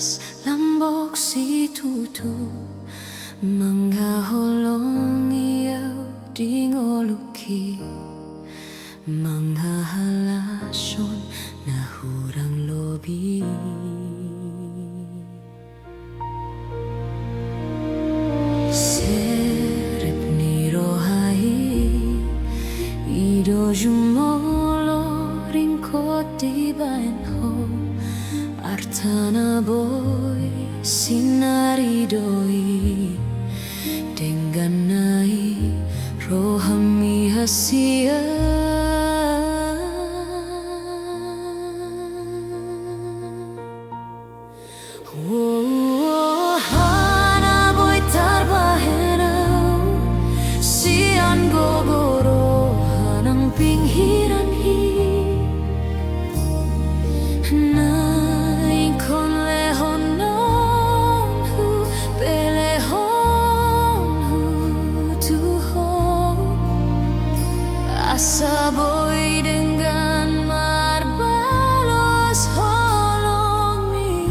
atas lambok si tutu manghaholong iyaw di ngoluki manghahalasyon na hurang lobi. Serep ni rohai ido jumolo ringkot di banho artana boy sinari doi denganai rohami hasia. Hana boy tarbahenau sian gogoro hanang pinghiran hi naing kon lehon non hu pelehon hu tuho asa boy dengan marbalos holongi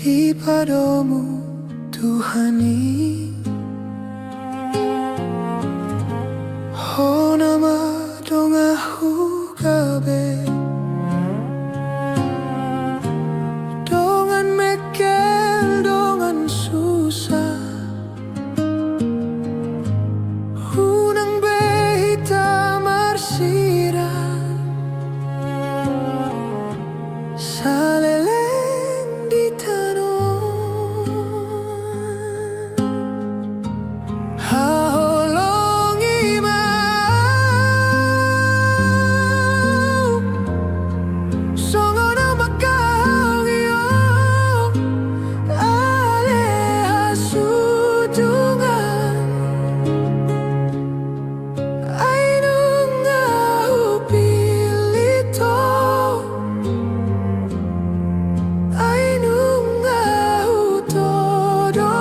di padamu Tuhani. Oh nama dongaku kabeh dongan mekel dongan susah hunang behita marsira saleleng di tanon haholongi mau songono makangyo ale hasudungan ainung pilito ainung todo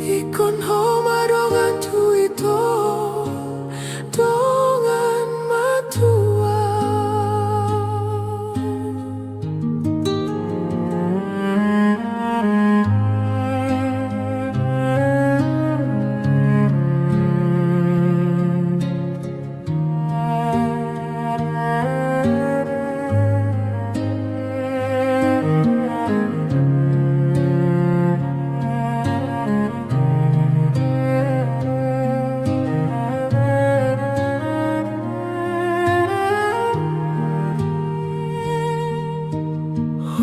ikon homarongan tuito dongan matua.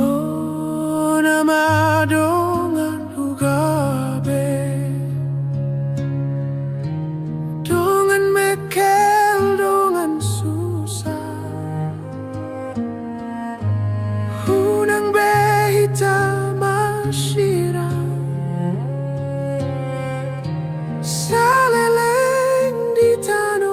Oh nama dongan ugabe dongan mekel dongan susah hunang behita masyira saleleng di tanon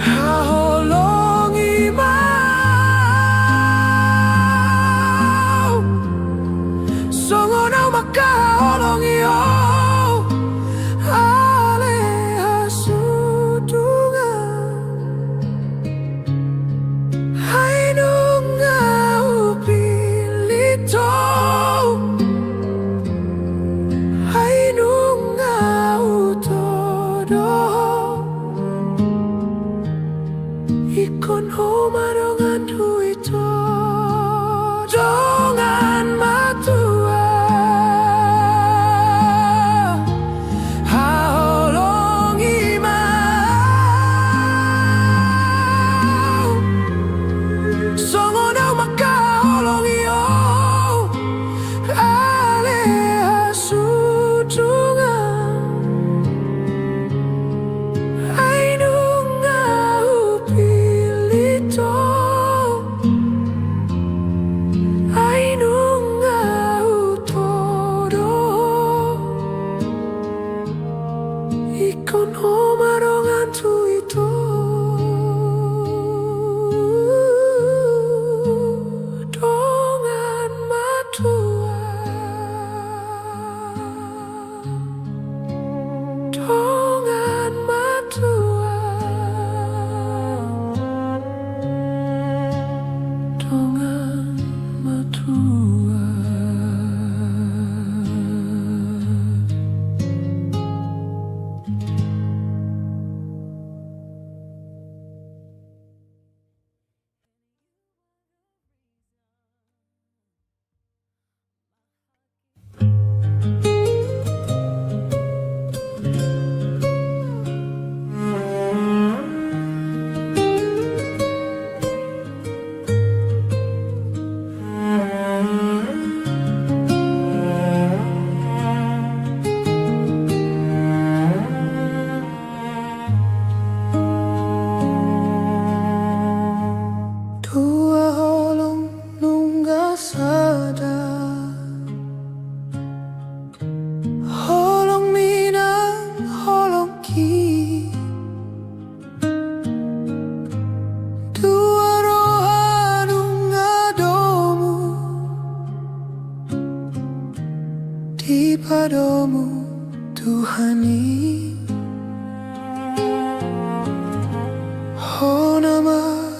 haholongi mau songono makaholongi ale hasudungan ainung pilito ainung todo ikon homarongan tuito dongan matua haholongi mau songono makaholongi ale hasudungan ainung pilito ainung todo ikon homarongan tuito dongan matua dongan matua dongan matua. Tua holong nungga sada holong minang holong ki tua roha nungga domu di padamu Tuhani. Oh nama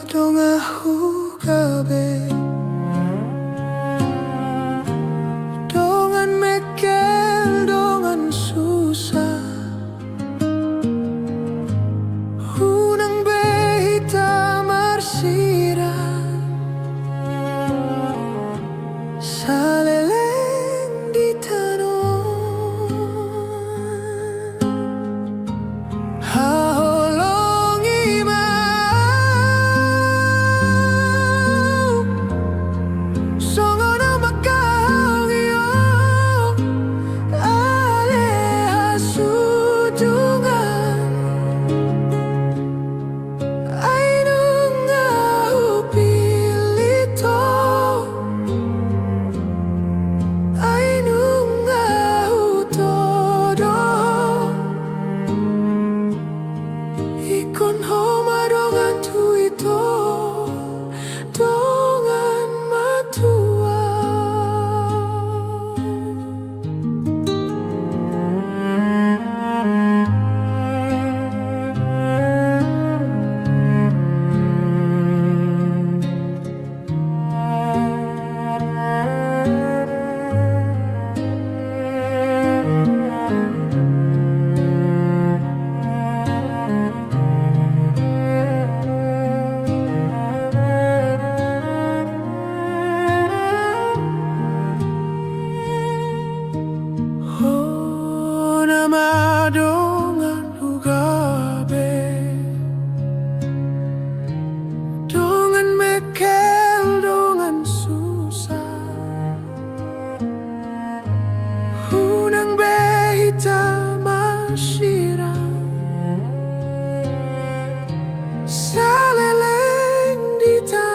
saleleng di tanon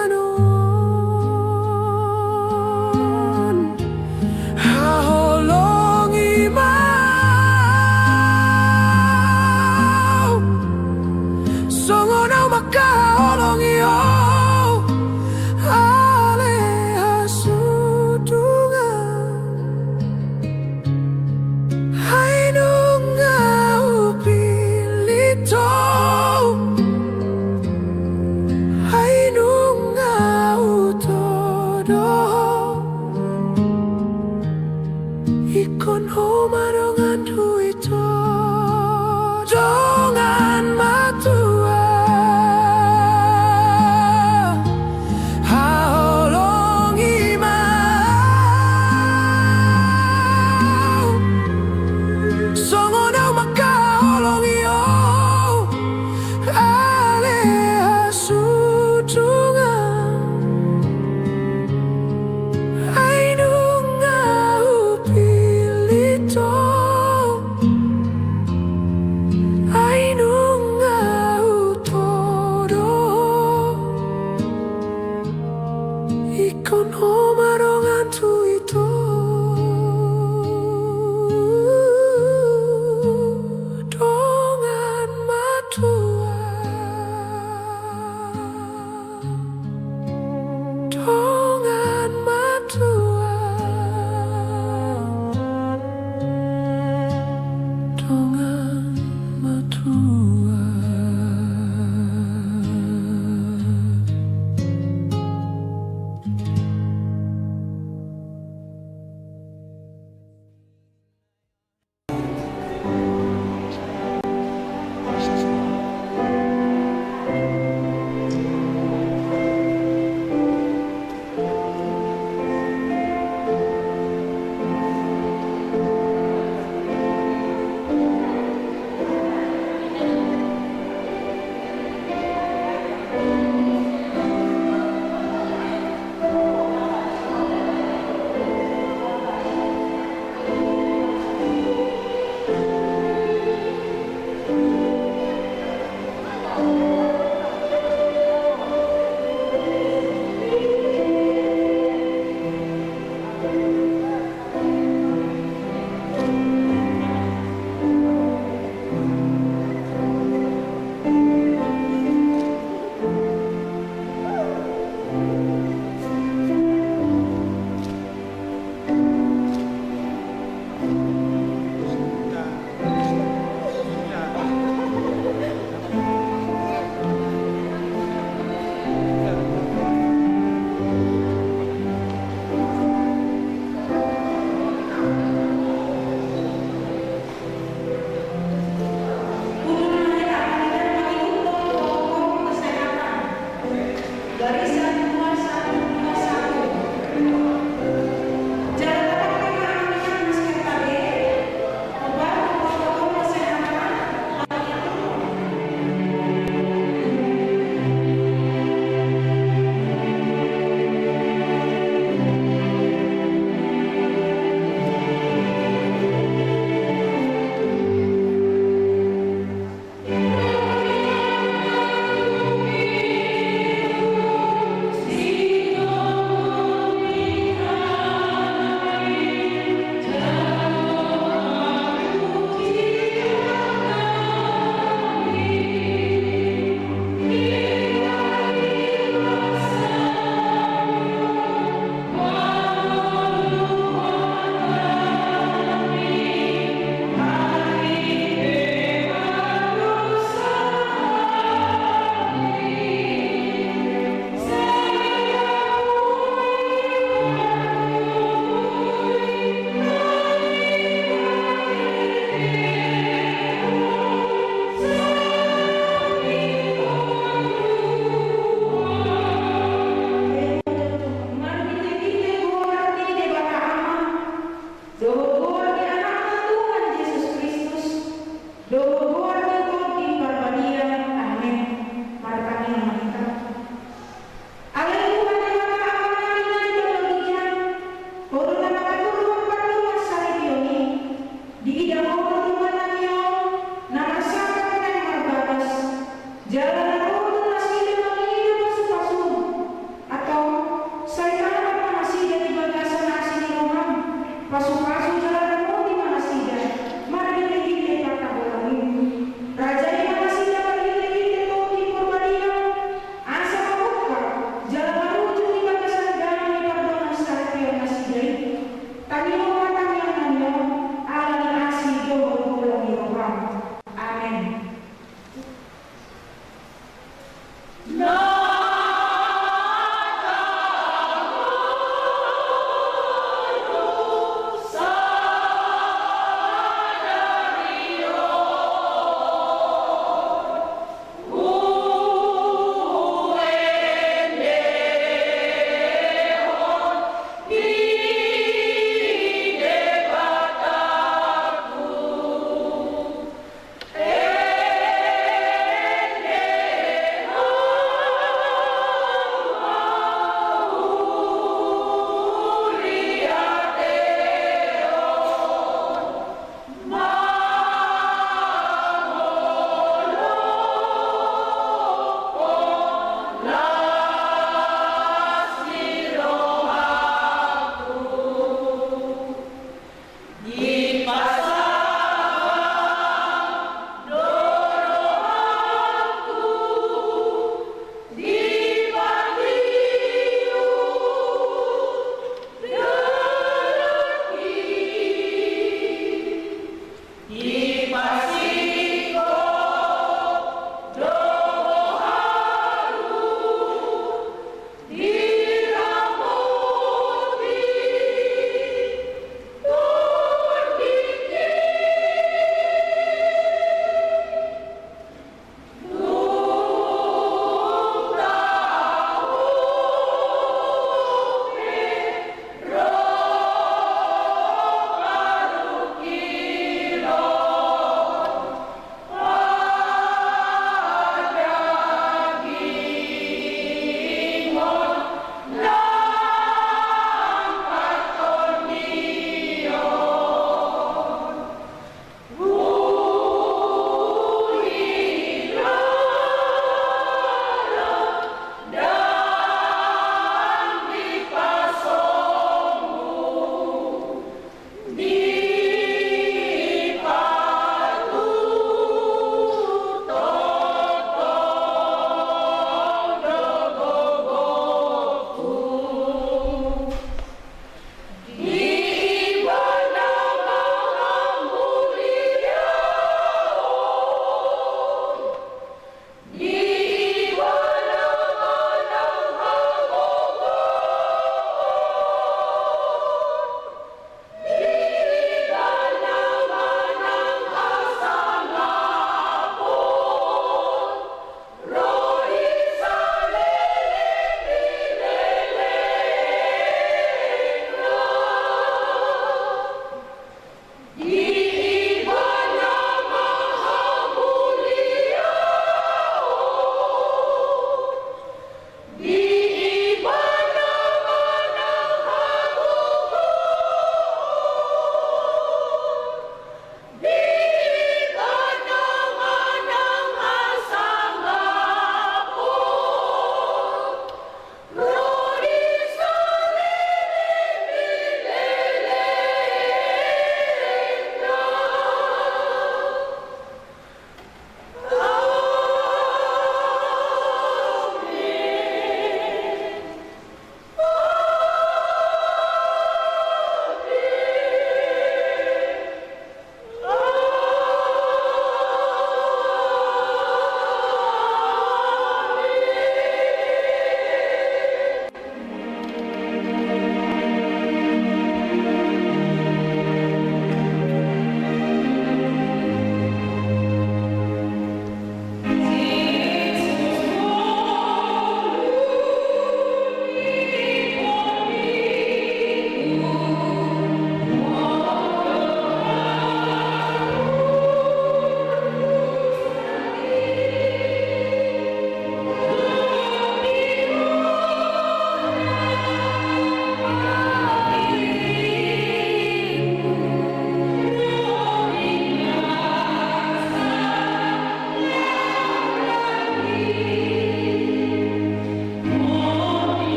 haholongi mau songono makaholongi o ale hasudunga hainunga upilito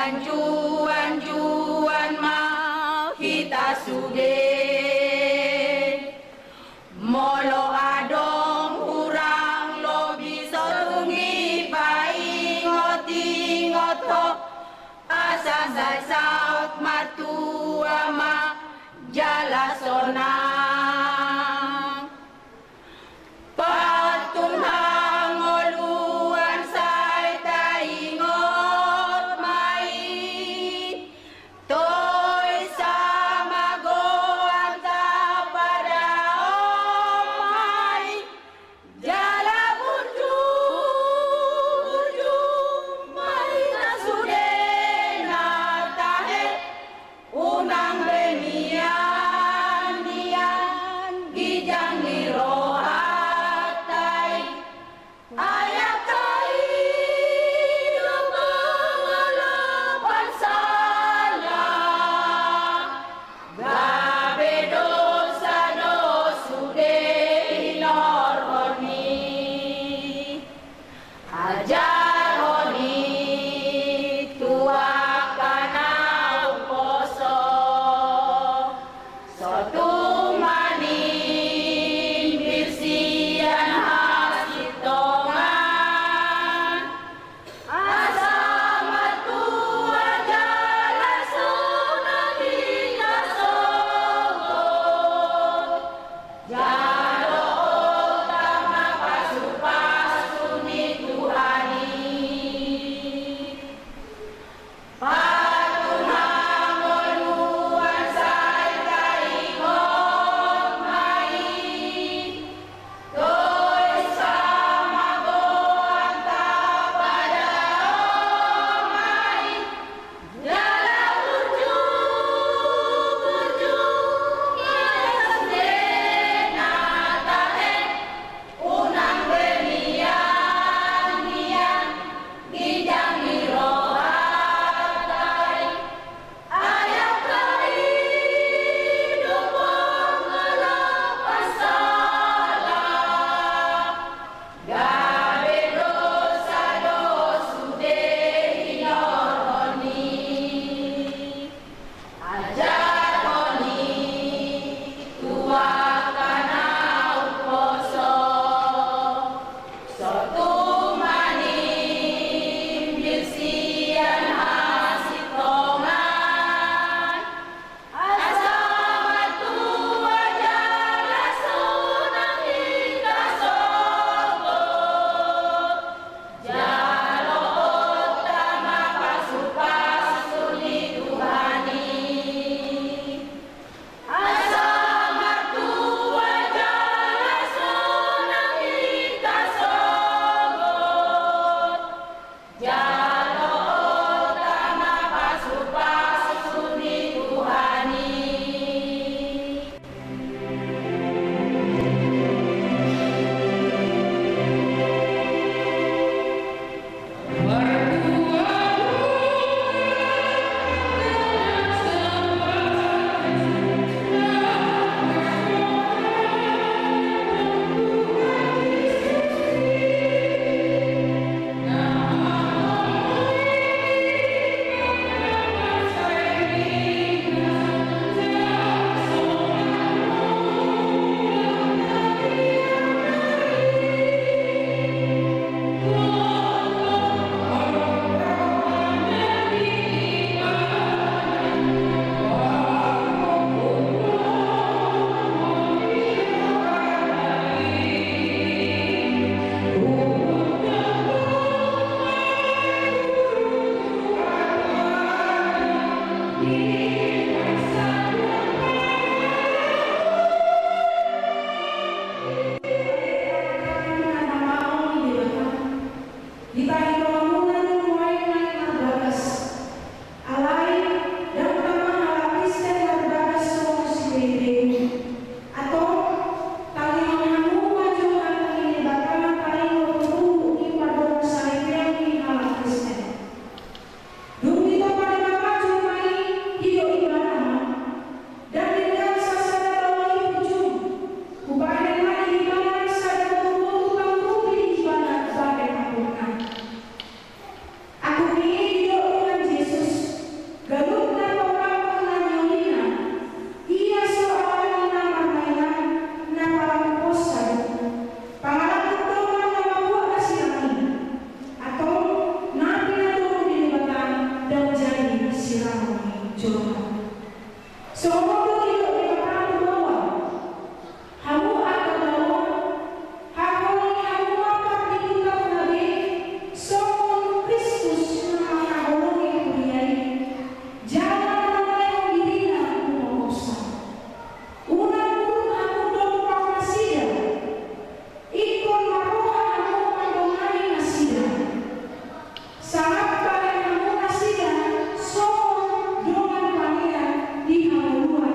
Juan mau kita suge molo adong hurang lo bisa tungi pai ngoti ngoto asa saut matua ma jala sonang patun hangoluan sai taingot mai toy sama goan ta pada omai jala burju mai na sudena tahe unang renian nian gijang nirohatai ayak kai lumangalapan salah gabe dosa dosude inor honi ajar honi tua kanau poso sotumanin birsian hasitongan asama tua jala sunamina sogot jalo utama pasu-pasu ni Tuhani patun hangoluan sai taingot mai toy sama goan ta pada omai jala burju kiasdena tahe unang renian nian gijang nirohatai ayak kai dupong ngalapan salah gabe dosa dosude inor honi ajar honi tua kanau poso sotumanin birsian hasitongan asama tua jala sunang hingga sogot jalo utama pasu-pasu ni Tuhani asama tua jala sunang hingga sogot jalo utama pasu-pasu ni Tuhani. Di balik rombongan mulai naik Marbagas, alai dan utama halapiskan Marbagas solusi BD atau kali mengamu maju ini bakalan paling waktu di Marbagas saya yang halapiskan. Dulu kita pada bapak cumai hidup perjuangan. Seumur hidup di depan bawah, kamu akan bawa, kamu apa dibuka nabi, seumur Kristus nama kamu yang muliai, jangan menolak dirinya memaksa. Unang guru kamu dompak masida, ikon maroha kamu mendomani masida. Sangat baik kamu masida, seumur doman pangeran di haluan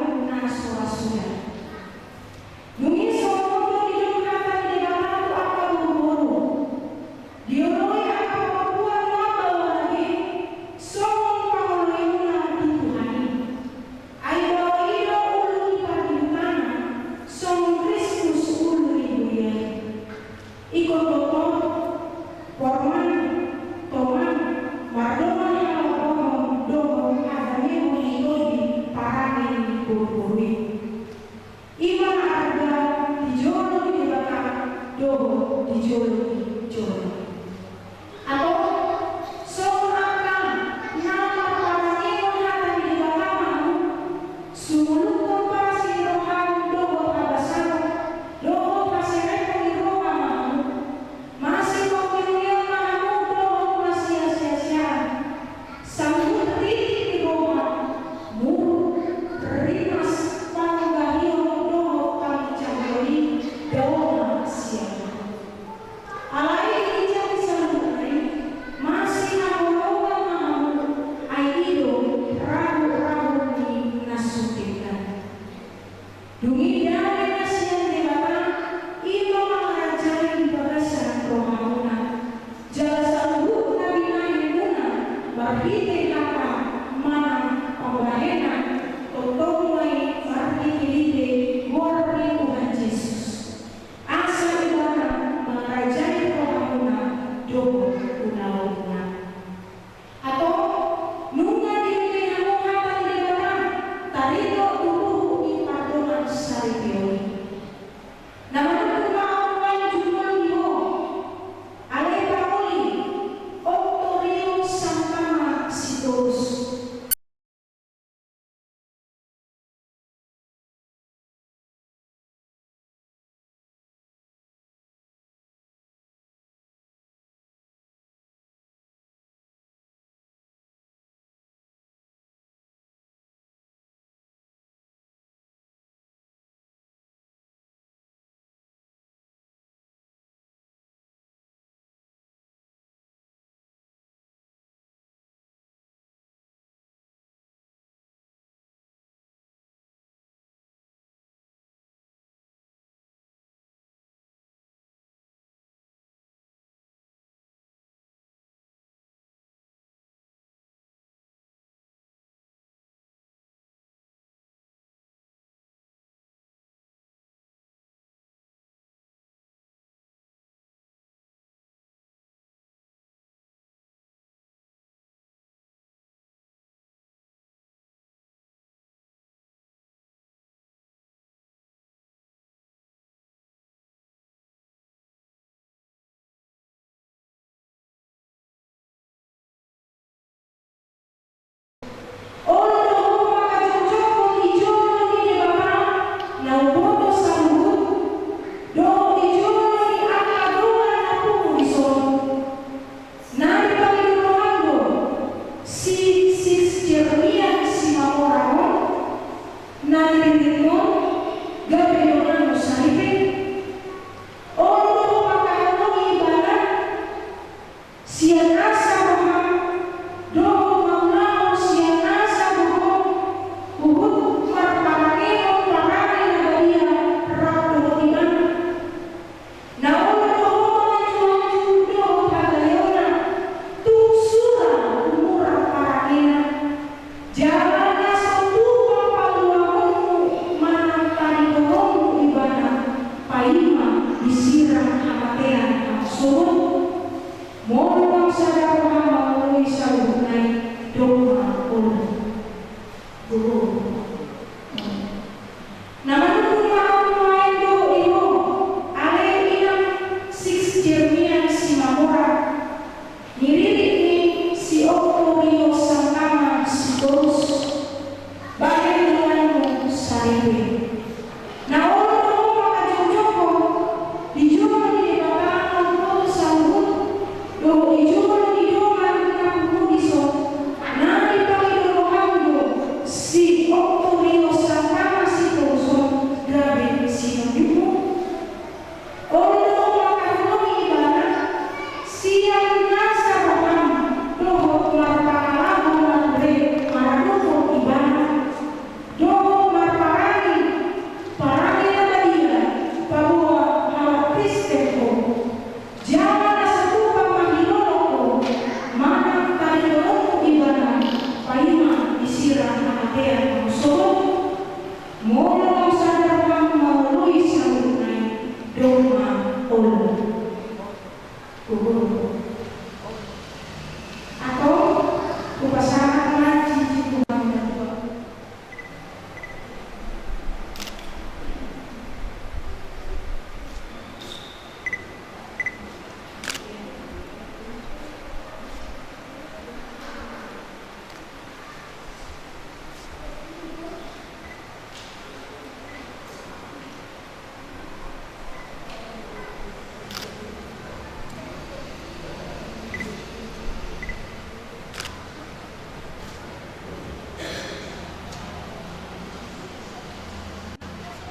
Upasaran ngaji di Tuhan dan Tuhan.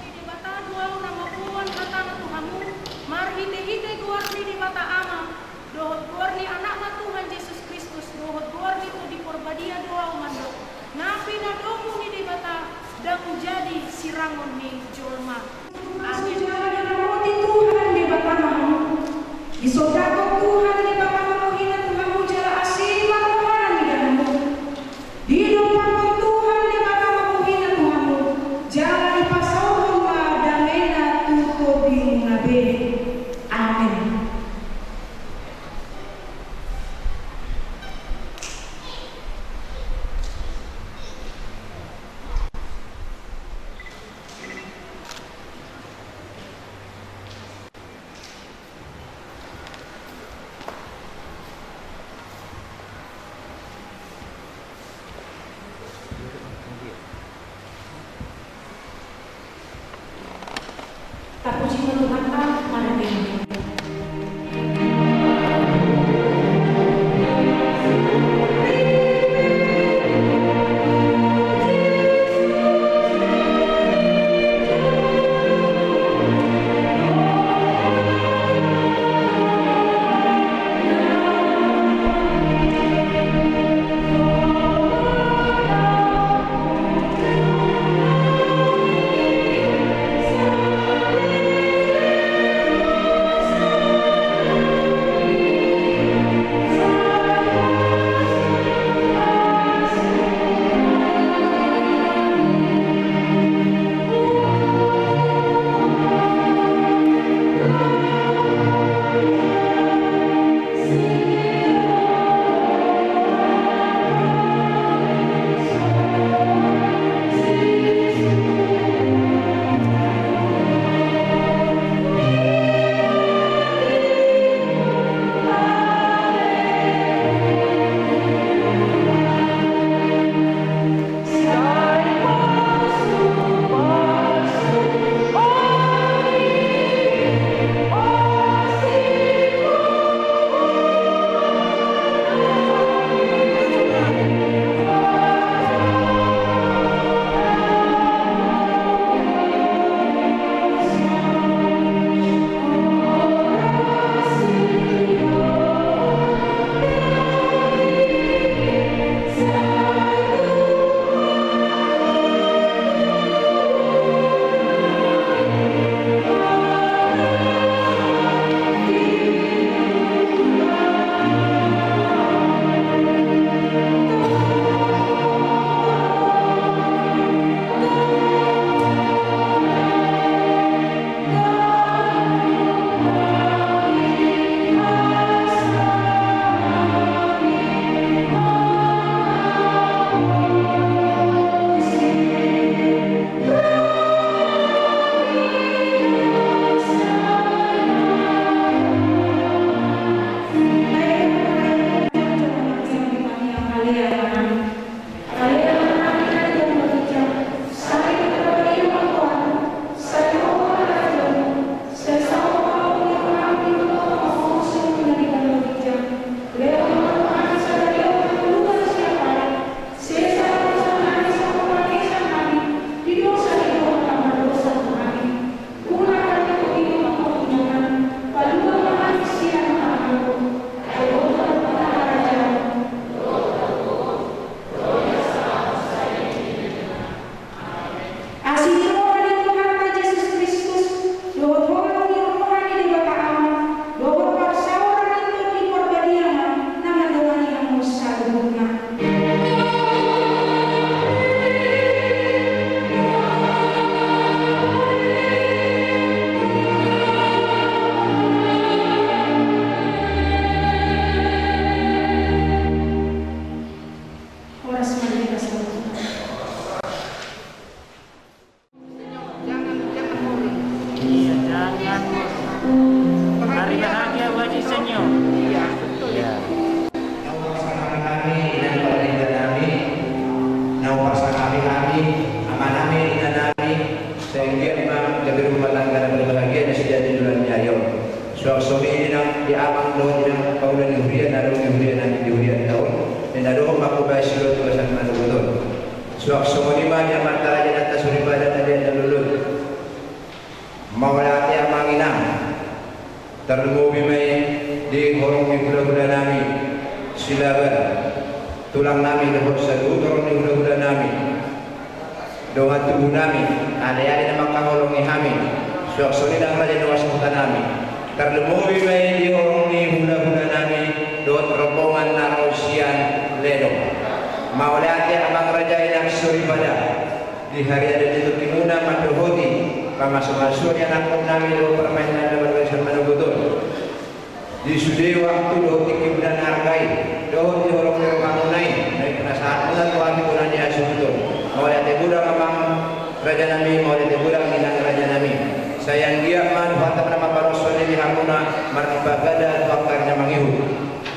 Di bata dua nama puan hatana Tuhanmu, mar hite guarni di bata ama, dohot guarni anakna Tuhan Yesus Kristus, dohot guarni tu di porbadia doa umanda, napi na domu ni di bata, dan menjadi sirangon ni jolma. Amin. Sejalan roti Tuhan di Bapakmu, di sodako Tuhan di Bapakmu hina Tuhanmu jala asilah Tuhan di dalammu. Di dompatmu Tuhan di Bapakmu hina Tuhanmu, jala di pasau damena tuto bimunabe. Amin. terlubi may di horong ni gula-gula nami silaban tulang nami lehor sa dutorong ni gula-gula nami doa tubuh nami ada-ada na makahorong ihami suak-suli ng raja doa sa kuta nami terlubi may di horong ni gula-gula nami doa rombongan na rosian ledo maulati ang raja inang suri pada di hari ada dito kinuna matuhodi pamasuk-masuk yang aku nami doa permainan dan berbahasan manubutur di sudi waktu doa tikim dan hargai doa di horong ni romangunay dari penasaran mulan tuan kunan dia subutur maulati budak memang raja nami maulati budak minang raja nami sayang dia manfaat nama barosol di hamuna maribagada waktarnya mangihu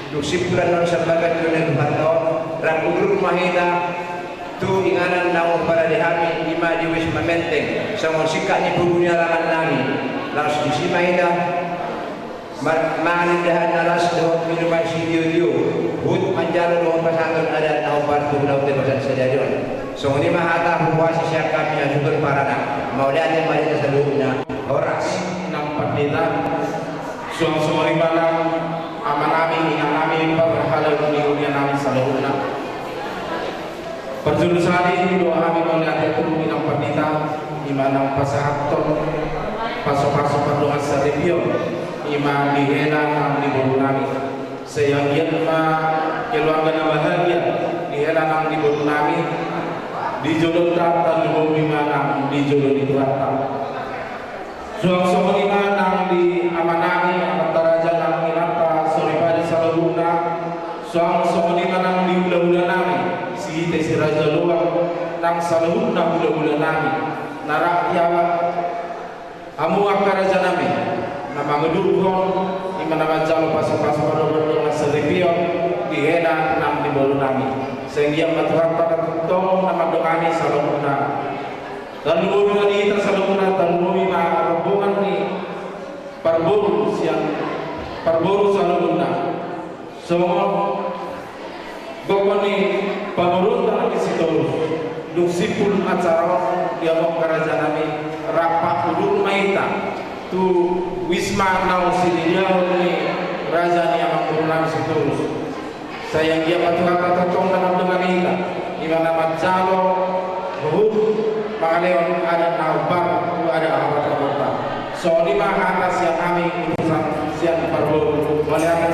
duksipulan non sebagai dunia tahun rangkudur mahina tu inganan naung para dihami lima diwis mementeng sama sikatnya bubunya laman nami langsung disimahina manindahan nalas doa minuman sidio hut manjalo doa pasangkan ada tahu partu laut tebasan sejadion so ini mahata puasa siap kami yang syukur parana mau lihat yang banyak seluruhnya horas ng pandita suang sumarimanang ama namin, inang namin, pagkakalaw ni Ulian namin sa loob na. Perjurusan ini doa kami melihat turun ng pandita, ima ng pasahakton, pasok-pasok padungan sa review, ima dihela ng libro namin. Sayang yan keluarga na bahagia, dihela ng libro namin, di julog tata, lumumima ng di julog di tuwata. Suang lima nang di amanami ang taraja ng inapa soripadi sa laguna. Suang lima nang di ula-ula namin si Hite si Raja Luwag nang sa laguna ula-ula namin narakyawa amuak ka raja namin na mga dugong imanamajalo pasok-pasok pada ng seripio di hena nang di bolo namin sehingga matuhang pagkatutong na magdukani sa laguna. Lalu kami kita salungan lalu mga rombongan ni Parburu salungan. So goko ni pamurunta ni Sitorus duksipul acara dia mau kerajaan kami rapat udur maita tu wisma nau sininya ni raja ni yang mengurunan Sitorus. Sayang dia patuh tong dengan kita di mana macalo hud Makaleon ada naubar, ada awal-awal. So lima atas yang kami urusan siang Parburu oleh apa